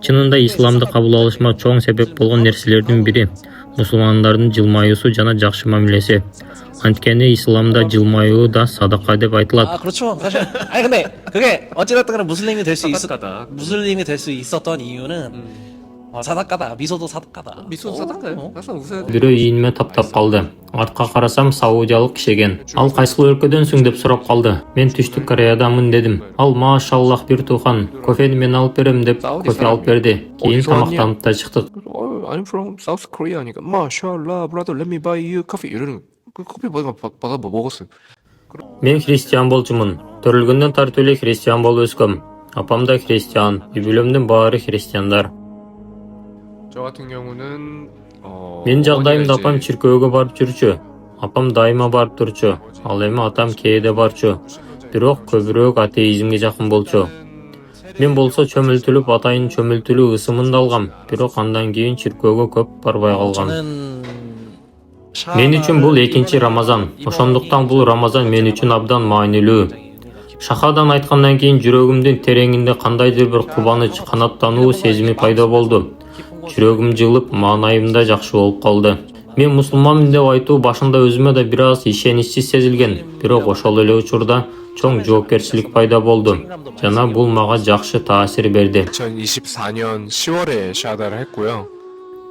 Чынында исламды кабыл алышыма чоң себеп болгон нерселердин бири мусулмандардын жылмаюусу жана жакшы мамилеси. Анткени исламда жылмаюу да садака деп айтылат. 그렇죠. 사실 아니 근데 그게 어찌됐든 간에 무슬림이 될 수 사다카다. 무슬림이 될 수 있었던 이유는 사다카다. 미소도 사다카다. 미소 사다카요. 항상 웃어야 돼. Бирөө ийинме таптап калды. Артка карасам саудиялык киши экен. Ал кайсыл өлкөдөнсүң деп сурап калды. Мен Түштүк Кореядамын дедим. Ал машаллах бир туухан, кофени мен алып берем деп кофе алып берди. Кийин тамактанып да чыктык. I'm from South Korea니까 마샬라 brother let me buy you coffee 이러는 그 커피 받아 먹었어요. Мен христиан болчумун. Төрөлгөндөн тартып эле христиан болуп өскөм. Апам да христиан, үй бүлөмдүн баары христиандар. 저 같은 경우는 Мен жагдайымда апам чиркөөгө барып жүрчү. Апам дайыма барып турчу. Ал эми атам кээде барчу. Бирок көбүрөөк атеизмге жакын болчу. Мен болсо чөмүлтүлүп атайын чөмүлтүлүү ысымын да алгам. Бирок андан кийин чиркөөгө көп барбай калгам. Мен үчүн бул экинчи Рамазан. Ошондуктан бул Рамазан мен үчүн абдан маанилүү. Шахадан айткандан кийин жүрөгүмдүн тереңинде кандайдыр бир кубаныч, канаттануу сезими пайда болду. Жүрөгүм жылып, маанайым да жакшы болуп калды. Мен мусулманмын деп айтуу башында өзүмө да бир аз ишеничсиз сезилген, бирок ошол эле учурда чоң жоопкерчилик пайда болду. Жана бул мага жакшы таасир берди. 2024년 10월에 샤하다를 했고요.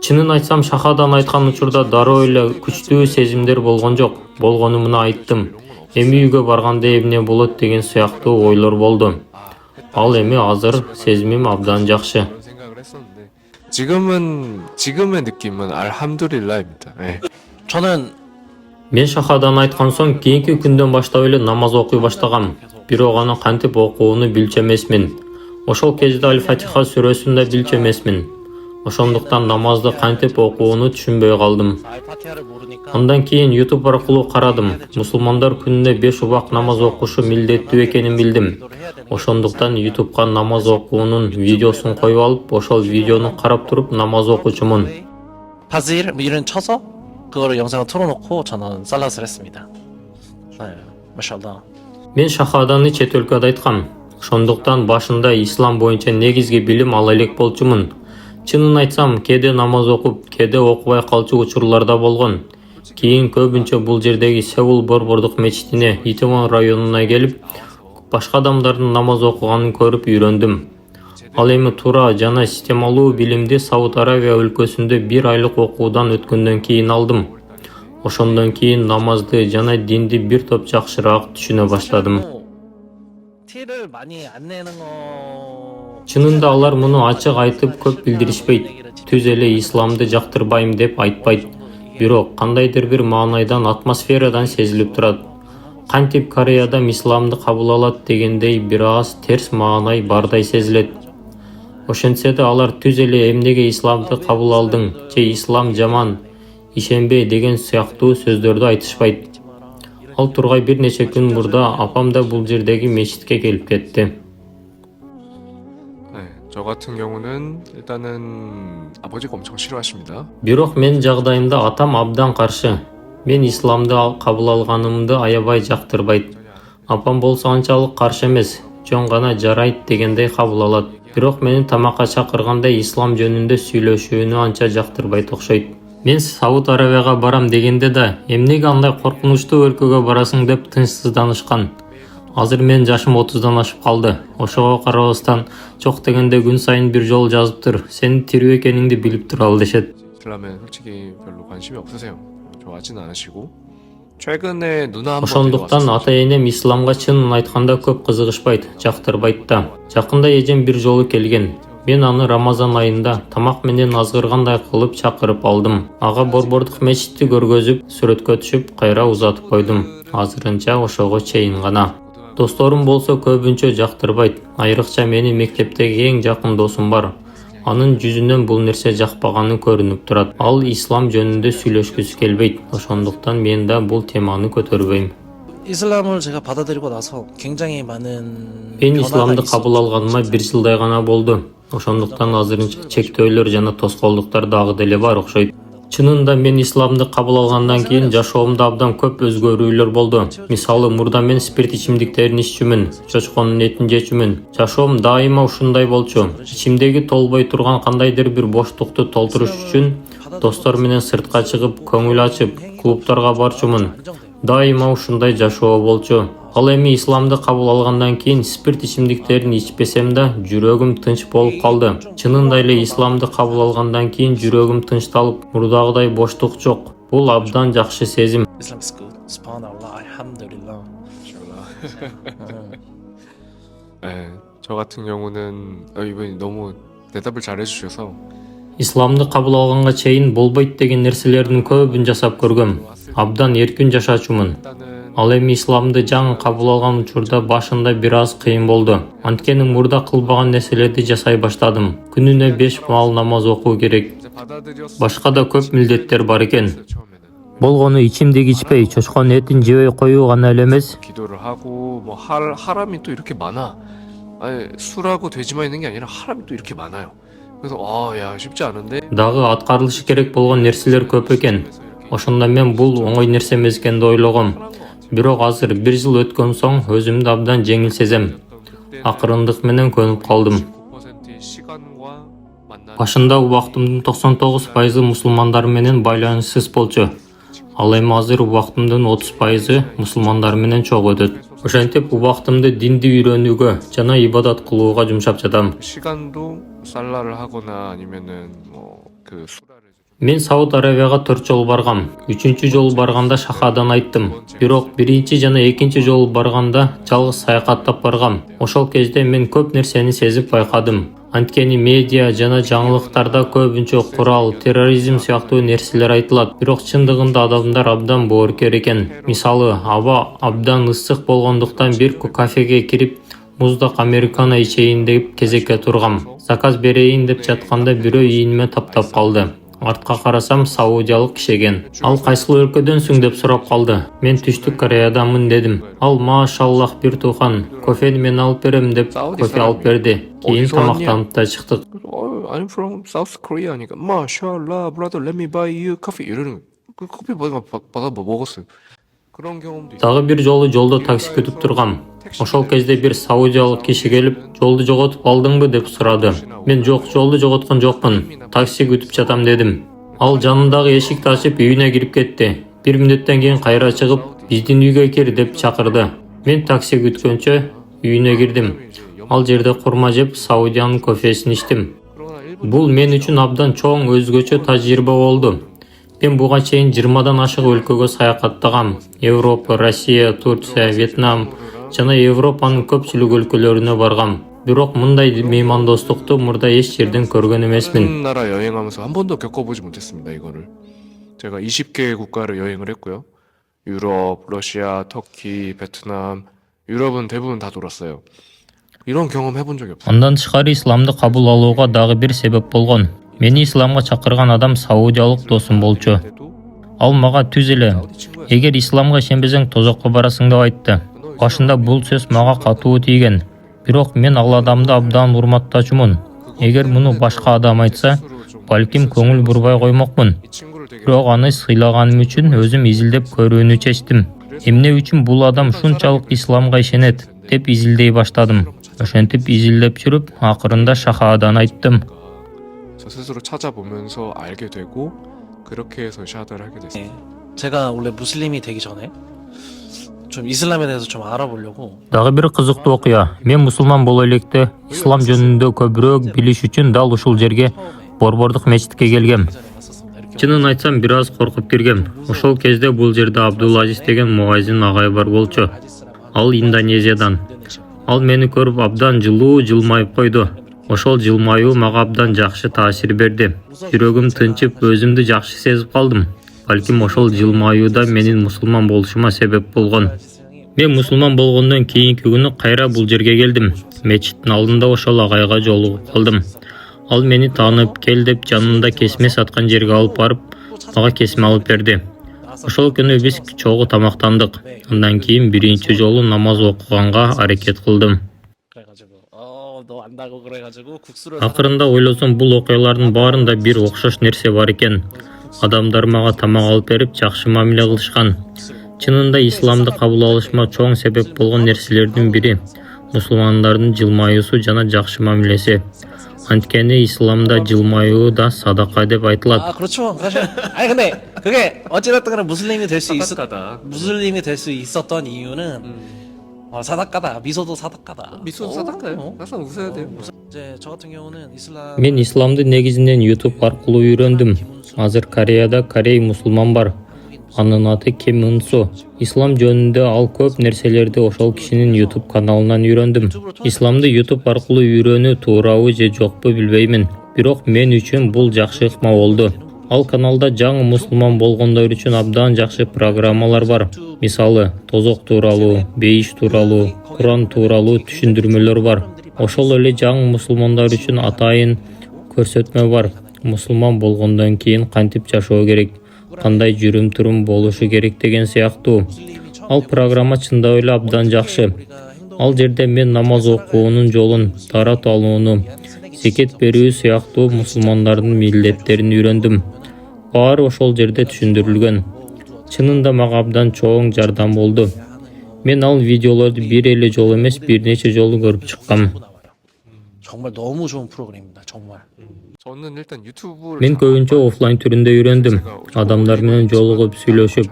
Чынын айтсам, шахадан айткан учурда дароо эле күчтүү сезимдер болгон жок. Болгону муну айттым. Эми үйгө барганда эмне болот деген сыяктуу ойлор болду. Ал эми азыр сезимим абдан жакшы. 지금의 느낌은 알함두릴라입니다. 네. 저는 Мен шахадан айткан соң кийинки күндөн баштап эле намаз окуй баштагам. Бирок аны кантип окууну билчү эмесмин. Ошол кезде Аль-Фатиха сүрөсүн да билчү эмесмин. Ошондуктан намазды кантип окууну түшүнбөй калдым. 알파티아를 모르니까 Андан кийин YouTube аркылуу карадым. Мусулмандар күнүнө 5 убак намаз окушу милдеттүү экенин билдим. Ошондуктан YouTube'га намаз окуунун видеосун коюп алып, ошол видеону карап туруп намаз окучумун. 바질 이런 쳐서 그거를 영상을 틀어놓고 저는 살라스를 했습니다. 네, 마샬라. Мен шахаданы чет өлкөдө айткам. Ошондуктан башында ислам боюнча негизги билим ала элек болчумун. Чынын айтсам, кээде намаз окуп, кээде окубай калчу учурларда болгон. Кийин көбүнчө бул жердеги Сеул Борбордук мечитине, Итевон районуна келип, башка адамдардын намаз окуганын көрүп үйрөндүм. Ал эми туура жана системалуу билимди Сауд Аравия өлкөсүндө 1 айлык окуудан өткөндөн кийин алдым. Ошондон кийин намазды жана динди бир топ жакшыраак түшүнө баштадым. 티를 많이 안 내는 거. Чынында алар муну ачык айтып көп билдиришпейт. Түз эле исламды жактырбайм деп айтпайт. Бирок кандайдыр бир маанайдан, атмосферадан сезилип турат. Кантип Кореяда исламды кабыл алат дегендей бир аз терс маанай бардай сезилет. Ошентсе да алар түз эле эмнеге исламды кабыл алдың, же ислам жаман, ишенбей деген сыяктуу сөздөрдү айтышпайт. Ал тургай бир нече күн мурда апам да бул жердеги мечитке келип кетти. 네, 저 같은 경우는 일단은 아버지가 엄청 싫어하십니다. Бирок мен жагдайымда атам абдан каршы. Мен исламды кабыл алганымды аябай жактырбайт. Апам болсо анчалык каршы эмес, жөн гана жарайт дегендей кабыл алат. Бирок мени тамакка чакырганда ислам жөнүндө сүйлөшүүнү анча жактырбайт окшойт. Мен Сауд Аравияга барам дегенде да, эмнеге андай коркунучтуу өлкөгө барасың деп тынчсызданышкан. Азыр мен жашым 30дан ашып калды. Ошого карабастан жок дегенде күн сайын бир жол жазып тур. Сени тирүү экениңди билип туралы дешет. 이슬람에 솔직히 별로 관심이 없으세요. 좋아하진 않으시고 최근에 누나 한번 Ошондуктан ата-энем исламга чынын айтканда көп кызыгышпайт, жактырбайт да. Жакында эжем бир жолу келген. Мен аны Рамазан айында тамак менен азгыргандай кылып чакырып алдым. Ага Борбордук мечитти көргөзүп, сүрөткө түшүп, кайра узатып койдум. Азырынча ошого чейин гана. Досторум болсо көбүнчө жактырбайт. Айрыкча менин мектептеги эң жакын досум бар. Анын жүзүнөн бул нерсе жакпаганы көрүнүп турат. Ал ислам жөнүндө сүйлөшкүсү келбейт. Ошондуктан мен да бул теманы көтөрбөйм. 이슬람을 제가 받아들이고 나서 굉장히 많은 Мен 변화가 исламды 있었죠. кабыл алганыма 1 жылдай гана болду. Ошондуктан азырынча чектөөлөр жана тоскоолдуктар дагы деле бар окшойт. Чынында мен исламды кабыл алгандан кийин жашоомдо абдан көп өзгөрүүлөр болду. Мисалы, мурда мен спирт ичимдиктерин иччүмүн, чочконун этин жечүмүн. Жашоом дайыма ушундай болчу. Ичимдеги толбой турган кандайдыр бир боштукту толтуруш үчүн достор менен сыртка чыгып, көңүл ачып, клубдарга барчумун. Дайыма ушундай жашоо болчу. Ал эми исламды кабыл алгандан кийин спирт ичимдиктерин ичпесем да жүрөгүм тынч болуп калды. Чынында эле исламды кабыл алгандан кийин жүрөгүм тынчталып, мурдагыдай боштук жок. Бул абдан жакшы сезим. Islam is good. Subhanallah, alhamdulillah. 네, 저 같은 경우는 이분이 너무 대답을 잘 해주셔서 Исламды кабыл алганга чейин болбойт деген нерселердин көбүн жасап көргөм. Абдан эркин жашачумун. 일단은 Ал эми исламды жаңы кабыл алган учурда башында бир аз кыйын болду. Анткени мурда кылбаган нерселерди жасай баштадым. Күнүнө 5 маал намаз окуу керек. 이제 받아들였어요. Башка да көп милдеттер бар экен. 처음에는 Болгону ичимдик ичпей, чочкон этин жебей коюу гана эле эмес, 기도를 하고 뭐 하람이 또 이렇게 많아. 아니, 술하고 돼지만 있는 게 아니라 하람이 또 이렇게 많아요. 그래서 야 쉽지 않은데. дагы аткарылышы керек болгон нерселер көп экен. Ошондо мен бул оңой нерсе эмес экенди ойлогом. Бирок азыр 1 жыл өткөн соң өзүмдү абдан жеңил сезем. Акырындык менен көнүп калдым. 9%의 시간과 만나는 Башында убактымдын 99% мусулмандар менен байланыссыз болчу. Ал эми азыр убактымдын 30% мусулмандар менен чогуу өтөт. Ошентип убактымды динди үйрөнүүгө жана ибадат кылууга жумшап жатам. 시간도 살라를 하거나 아니면은 뭐그 수라를 Мен Сауд Аравияга 4 жолу баргам. 3-чү жолу барганда шахадан айттым. Бирок 1-чи жана 2-чи жолу барганда жалгыз саякаттап баргам. Ошол кезде мен көп нерсени сезип байкадым. Анткени медиа жана жаңылыктарда көбүнчө курал, терроризм сыяктуу нерселер айтылат. Бирок чындыгында адамдар абдан боорукер экен. Мисалы, аба абдан ысык болгондуктан бир кафеге кирип, муздак американо ичейин деп кезекке тургам. Заказ берейин деп жатканда бирөө ийиниме таптап калды. Артка карасам саудиялык киши экен. Ал кайсыл өлкөдөнсүң деп сурап калды. Мен Түштүк Кореядамын дедим. Ал машаллах бир тухан, кофени мен алып берем деп кофе алып берди. Кийин тамактанып да чыктык. I'm from South Korea니까 마샬라 brother let me buy you coffee 이러는 그 커피 받아 먹었어요. 그런 경험도 있어요. Дагы бир жолу жолдо такси күтүп тургам. Ошол кезде бир саудиялык киши келип, "Жолду жоготуп алдыңбы?" деп сурады. Мен "Жок, жолду жоготкон жокмун. Такси күтүп жатам" дедим. Ал жанындагы эшикти ачып үйүнө кирип кетти. 1 мүнөттөн кийин кайра чыгып, "Биздин үйгө кир" деп чакырды. Мен такси күткөнчө үйүнө кирдим. Ал жерде курма жеп, саудиянын кофесин ичтим. Бул мен үчүн абдан чоң өзгөчө тажрыйба болду. Мен буга чейин 20дан ашык өлкөгө саякаттагам. Европа, Россия, Турция, Вьетнам жана Европанын көпчүлүк өлкөлөрүнө баргам. Бирок мындай меймандостукту мурда эч жерден көргөн эмесмин. 다른 나라 여행하면서 한 번도 겪어보지 못했습니다. 이거를 제가 20개 국가를 여행을 했고요. 유럽, 러시아, 터키, 베트남, 유럽은 대부분 다 돌았어요. 이런 경험 해본 적이 없어요. Андан тышкары исламды кабыл алууга дагы бир себеп болгон. Мени исламга чакырган адам саудиялык досум болчу. Ал мага түз эле, эгер исламга ишенбесең тозокко барасың деп айтты. Башында бул сөз мага катуу тийген. Бирок мен ал адамды абдан урматтачумун. Эгер муну башка адам айтса, балким көңүл бурбай коймокмун. 이 친구를 되게 Бирок аны сыйлаганым үчүн өзүм изилдеп көрүүнү чечтим. Эмне үчүн бул адам шунчалык исламга ишенет деп изилдей баштадым. Ошентип изилдеп жүрүп, акырында шахадан айттым. 저 스스로 찾아보면서 알게 되고 그렇게 해서 샤하다를 하게 됐어요. 제가 원래 무슬림이 되기 전에 좀 이슬람에 대해서 좀 알아보려고 Дагы бир кызыктуу окуя. Мен мусулман боло электе ислам жөнүндө көбүрөөк билиш үчүн дал ушул жерге Борбордук мечитке келгем. Чынын айтсам, бир аз коркуп киргем. Ошол кезде бул жерде Абдул-Азиз деген муазин агай бар болчу. Ал Индонезиядан. Ал мени көрүп абдан жылуу жылмайып койду. Ошол жылмаюу мага абдан жакшы таасир берди. Жүрөгүм тынчып, өзүмдү жакшы сезип калдым. Балким ошол жылмаюуда менин мусулман болушума себеп болгон. Мен мусулман болгондон кийинки күнү кайра бул жерге келдим. Мечиттин алдында ошол агайга жолугуп калдым. Ал мени таанып, кел деп жанында кесме саткан жерге алып барып, мага кесме алып берди. Ошол күнү биз чогуу тамактандык. Андан кийин биринчи жолу намаз окуганга аракет кылдым. 그래가지고 너 안다고 그래가지고 국수를 Акырында ойлосом, бул окуялардын баарында бир окшош нерсе бар экен. Адамдар мага тамак алып берип, жакшы мамиле кылышкан. Чынында исламды кабыл алышыма чоң себеп болгон нерселердин бири мусулмандардын жылмаюусу жана жакшы мамилеси. Анткени исламда жылмаюу да садака деп айтылат. 아, 그렇죠. 사실 아니 근데 그게 어찌됐든 간에 무슬림이 될 수 있었던 이유는 사다까다. 미소도 사다까다. 미소도 사다까요. 항상 웃어야 돼요. 이제 저 같은 경우는 이슬람 Мен исламды негизинен YouTube аркылуу үйрөндүм. Азыр Кореяда корей мусулман бар. Анын аты Ким Ын Су. Ислам жөнүндө ал көп нерселерди ошол кишинин YouTube каналынан үйрөндүм. Исламды YouTube аркылуу үйрөнүү туурабы же жокпу билбеймин. Бирок мен үчүн бул жакшы ыкма болду. Ал каналда жаңы мусулман болгондор үчүн абдан жакшы программалар бар. Мисалы, тозок тууралуу, бейиш тууралуу, Куран тууралуу түшүндүрмөлөр бар. Ошол эле жаңы мусулмандар үчүн атайын көрсөтмө бар. Мусулман болгондон кийин кантип жашоо керек, кандай жүрүм-турум болушу керек деген сыяктуу. Ал программа чындап эле абдан жакшы. Ал жерде мен намаз окуунун жолун, тарат алууну, зекет берүү сыяктуу мусулмандардын милдеттерин үйрөндүм. Баары ошол жерде түшүндүрүлгөн. Чынында мага абдан чоң жардам болду. Мен ал видеолорду бир эле жолу эмес, бир нече жолу көрүп чыккам. 정말 너무 좋은 프로그램입니다. 정말. 저는 일단 유튜브를 Мен көбүнчө офлайн түрүндө үйрөндүм. Адамдар менен жолугуп, сүйлөшүп,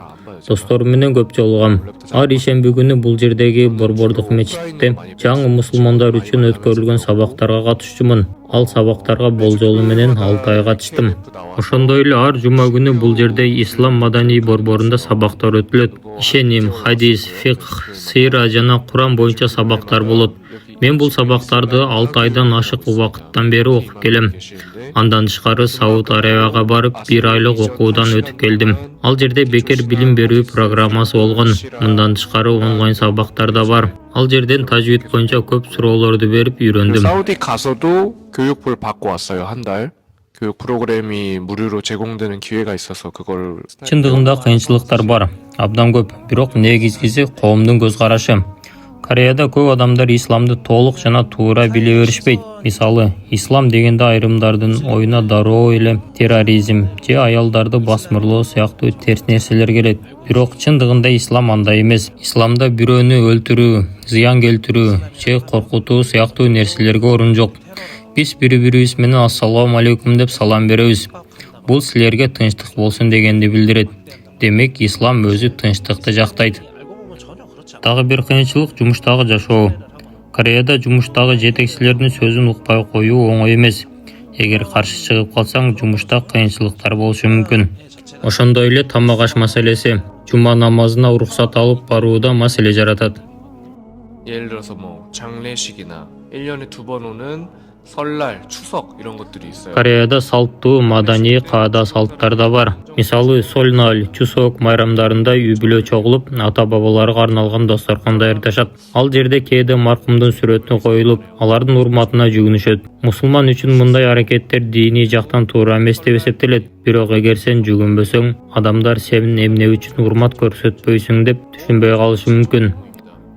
досторум менен көп жолугам. Ар ишемби күнү бул жердеги Борбордук мечитте жаңы мусулмандар үчүн өткөрүлгөн сабактарга катышчумун. Ал сабактарга болжолу менен 6 ай катыштым. Ошондой эле ар жума күнү бул жерде Ислам маданий борборунда сабактар өтүлөт. Ишеним, хадис, фикх, сыйра жана Куран боюнча сабактар болот. Мен бул сабактарды 6 айдан ашык убакыттан бери окуп келем. Андан тышкары Сауд Арабияга барып 1 айлык окуудан өтүп келдим. Ал жерде бекер билим берүү программасы болгон. Мындан тышкары онлайн сабактар да бар. Ал жерден тажвид боюнча көп суроолорду берип үйрөндүм. 사우디 가서도 교육을 받고 왔어요. 한 달. 교육 프로그램이 무료로 제공되는 기회가 있어서 그걸 Чындыгында кыйынчылыктар бар. Абдан көп. Бирок негизгиси коомдун көз карашы. Кореяда көп адамдар исламды толук жана туура биле беришпейт. Мисалы, ислам дегенде айрымдардын оюна дароо эле терроризм же аялдарды басмырлоо сыяктуу терс нерселер келет. Бирок чындыгында ислам андай эмес. Исламда бирөөнү өлтүрүү, зыян келтирүү же коркутуу сыяктуу нерселерге орун жок. Биз бири-бирибиз менен ассаламу алейкум деп салам беребиз. Бул силерге тынчтык болсун дегенди билдирет. Демек, ислам өзү тынчтыкты жактайт. Дагы бир кыйынчылык жумуштагы жашоо. Кореяда жумуштагы жетекчилердин сөзүн укпай коюу оңой эмес. Эгер каршы чыгып калсаң, жумушта кыйынчылыктар болушу мүмкүн. Ошондой эле тамак аш маселеси. Жума намазына уруксат алып барууда маселе жаратат. 예를 들어서 뭐 장례식이나 1년에 2번 오는 설날, 추석 이런 것들이 있어요. Кореяда салттуу маданий каада салттар да бар. Мисалы, Солналь, Чусок майрамдарында үй бүлө чогулуп, ата-бабаларга арналган дасторкон даярдашат. Ал жерде кээде маркумдун сүрөтүнө коюлуп, алардын урматына жүгүнүшөт. Мусулман үчүн мындай аракеттер диний жактан туура эмес деп эсептелет. Бирок эгер сен жүгүнбөсөң, адамдар сени эмне үчүн урмат көрсөтпөйсүң деп түшүнбөй калышы мүмкүн.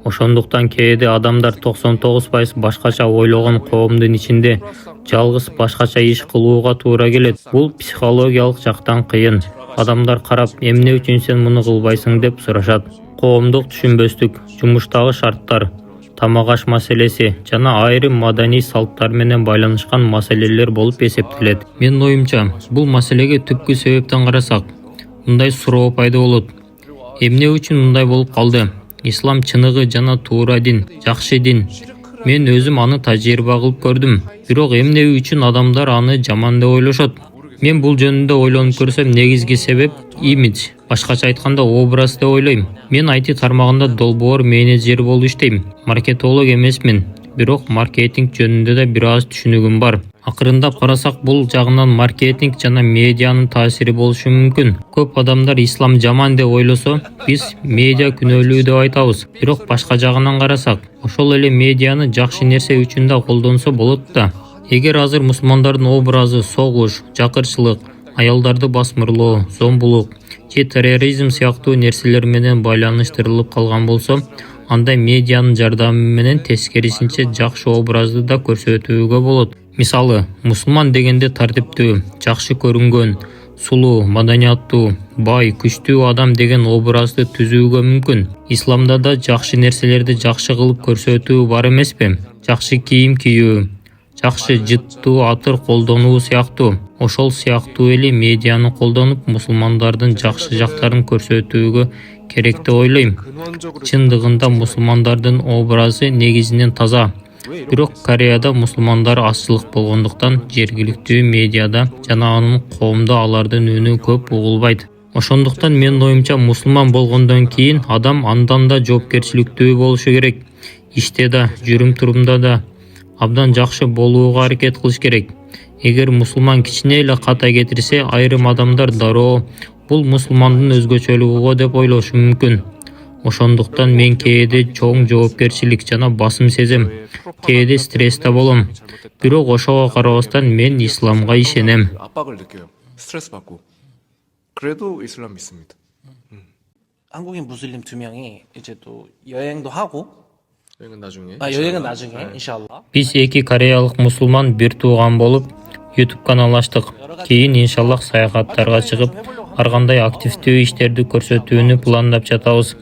Ошондуктан кээде адамдар 99% башкача ойлогон коомдун ичинде жалгыз башкача иш кылууга туура келет. Бул психологиялык жактан кыйын. Адамдар карап, эмне үчүн сен муну кылбайсың деп сурашат. Коомдук түшүнбөстүк, жумуштагы шарттар, тамак аш маселеси жана айрым маданий салттар менен байланышкан маселелер болуп эсептелет. Менин оюмча, бул маселеге түпкү себептен карасак, мындай суроо пайда болот. Эмне үчүн мындай болуп калды? Ислам чыныгы жана туура дин, жакшы дин. Мен өзүм аны тажрыйба кылып көрдүм. Бирок эмне үчүн адамдар аны жаман деп ойлошот? Мен бул жөнүндө ойлонуп көрсөм, негизги себеп имидж, башкача айтканда образ деп ойлойм. Мен IT тармагында долбоор менеджер болуп иштейм. Маркетолог эмесмин, бирок маркетинг жөнүндө да бир аз түшүнүгүм бар. Акырындап карасак, бул жагынан маркетинг жана медианын таасири болушу мүмкүн. Көп адамдар ислам жаман деп ойлосо, биз медиа күнөөлүү деп айтабыз. Бирок башка жагынан карасак, ошол эле медианы жакшы нерсе үчүн да колдонсо болот да. Эгер азыр мусулмандардын образы согуш, жакырчылык, аялдарды басмырлоо, зомбулук же терроризм сыяктуу нерселер менен байланыштырылып калган болсо, анда медианын жардамы менен тескерисинче жакшы образды да көрсөтүүгө болот. Мисалы, мусулман дегенде тартиптүү, жакшы көрүнгөн, сулуу, маданияттуу, бай, күчтүү адам деген образды түзүүгө мүмкүн. Исламда да жакшы нерселерди жакшы кылып көрсөтүү бар эмеспи? Жакшы кийим кийүү, жакшы жыттуу атыр колдонуу сыяктуу. Ошол сыяктуу эле медианы колдонуп мусулмандардын жакшы жактарын көрсөтүүгө керек деп ойлойм. Чындыгында мусулмандардын образы негизинен таза. Бирок Кореяда мусулмандар азчылык болгондуктан жергиликтүү медиада жана анын коомдо алардын үнү көп угулбайт. Ошондуктан менин оюмча мусулман болгондон кийин адам андан да жоопкерчиликтүү болушу керек. Иште да, жүрүм-турумда да абдан жакшы болууга аракет кылыш керек. Эгер мусулман кичине эле ката кетирсе, айрым адамдар дароо бул мусулмандын өзгөчөлүгү деп ойлошу мүмкүн. Ошондуктан мен кээде чоң жоопкерчилик жана басым сезем. Кээде стрессте болом. Бирок ошого карабастан мен исламга ишенем. 압박을 느껴요. 스트레스 받고. 그래도 이슬람 믿습니다. 한국인 무슬림 2명이 이제 또 여행도 하고 여행은 나중에. 여행은 나중에 인샬라. Биз 2 кореялык мусулман бир тууган болуп YouTube канал ачтык. Кийин иншаллах саякаттарга чыгып, ар кандай активдүү иштерди көрсөтүүнү пландап жатабыз.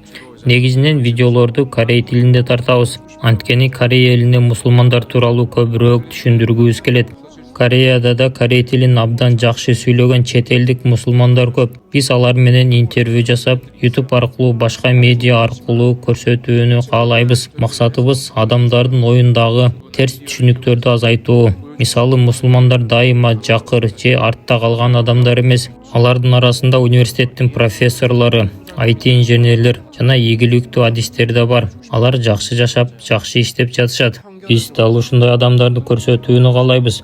Негизинен видеолорду корей тилинде тартабыз. Анткени Корей элине мусулмандар тууралуу көбүрөөк түшүндүргүбүз келет. Кореяда да корей тилин абдан жакшы сүйлөгөн чет элдик мусулмандар көп. Биз алар менен интервью жасап, YouTube аркылуу, башка медиа аркылуу көрсөтүүнү каалайбыз. Максатыбыз адамдардын оюндагы терс түшүнүктөрдү азайтуу. Мисалы, мусулмандар дайыма жакыр же артта калган адамдар эмес. Алардын арасында университеттин профессорлору, IT инженерлер жана ийгиликтүү адистер да бар. Алар жакшы жашап, жакшы иштеп жатышат. Биз дал ушундай адамдарды көрсөтүүнү каалайбыз.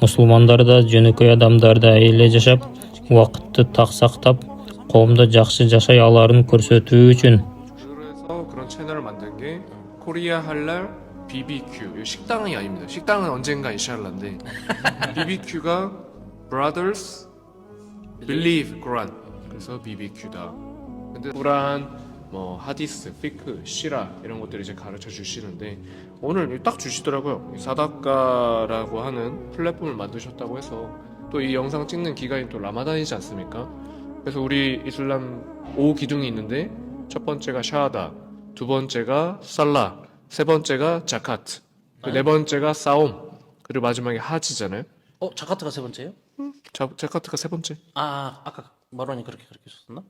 Мусулмандар да жөнөкөй адамдардай эле жашап, убакытты так сактап, коомдо жакшы жашай аларын көрсөтүү үчүн. 그래서 그런 채널을 만든 게 코리아 할랄 BBQ. 이거 식당이 아닙니다. 식당은 언젠가 인샬라인데 BBQ가 Brothers Believe Quran. 그래서 BBQ다. 근데 꾸란, 뭐 하디스, 피크, 시라 이런 것들을 이제 가르쳐 주시는데 오늘 딱 주시더라고요. 이 사다카라고 하는 플랫폼을 만드셨다고 해서 또 이 영상 찍는 기간이 또 라마단이지 않습니까? 그래서 우리 이슬람 5기둥이 있는데 첫 번째가 샤하다, 두 번째가 살라, 세 번째가 자카트, 네 번째가 싸움, 그리고 마지막에 하지잖아요. 자카트가 세 번째요? 자카트가 세 번째. 아까 마론이 그렇게 썼나?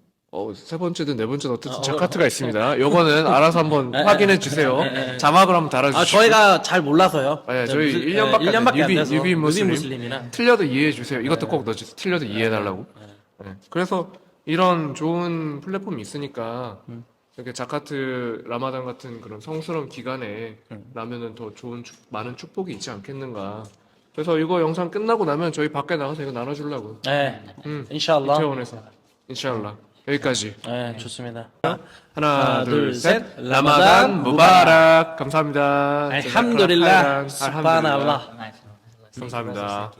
세 번째든 네 번째든 어쨌든 자카트가 있습니다. 요거는 알아서 한번 확인해 주세요. 자막을 한번 달아주시고. 저희가 잘 몰라서요. 네, 저희 1년밖에 안 돼서 뉴비 무슬림. 무슬림이나. 틀려도 이해해 주세요. 이것도 꼭 넣어주세요. 틀려도 이해해달라고. 네. 그래서 이런 좋은 플랫폼이 있으니까 이렇게 자카트 라마단 같은 그런 성스러운 기간에 라면은 더 좋은 많은 축복이 있지 않겠는가. 그래서 이거 영상 끝나고 나면 저희 밖에 나가서 이거 나눠주려고. 네, 인샬라. 이태원에서. 인샬라. 여기까지. 네, 좋습니다. 하나, 둘, 셋. 라마단 라마단 무바락. 감사합니다. 알함두릴라. 알함두릴라. 스파나알라. 감사합니다.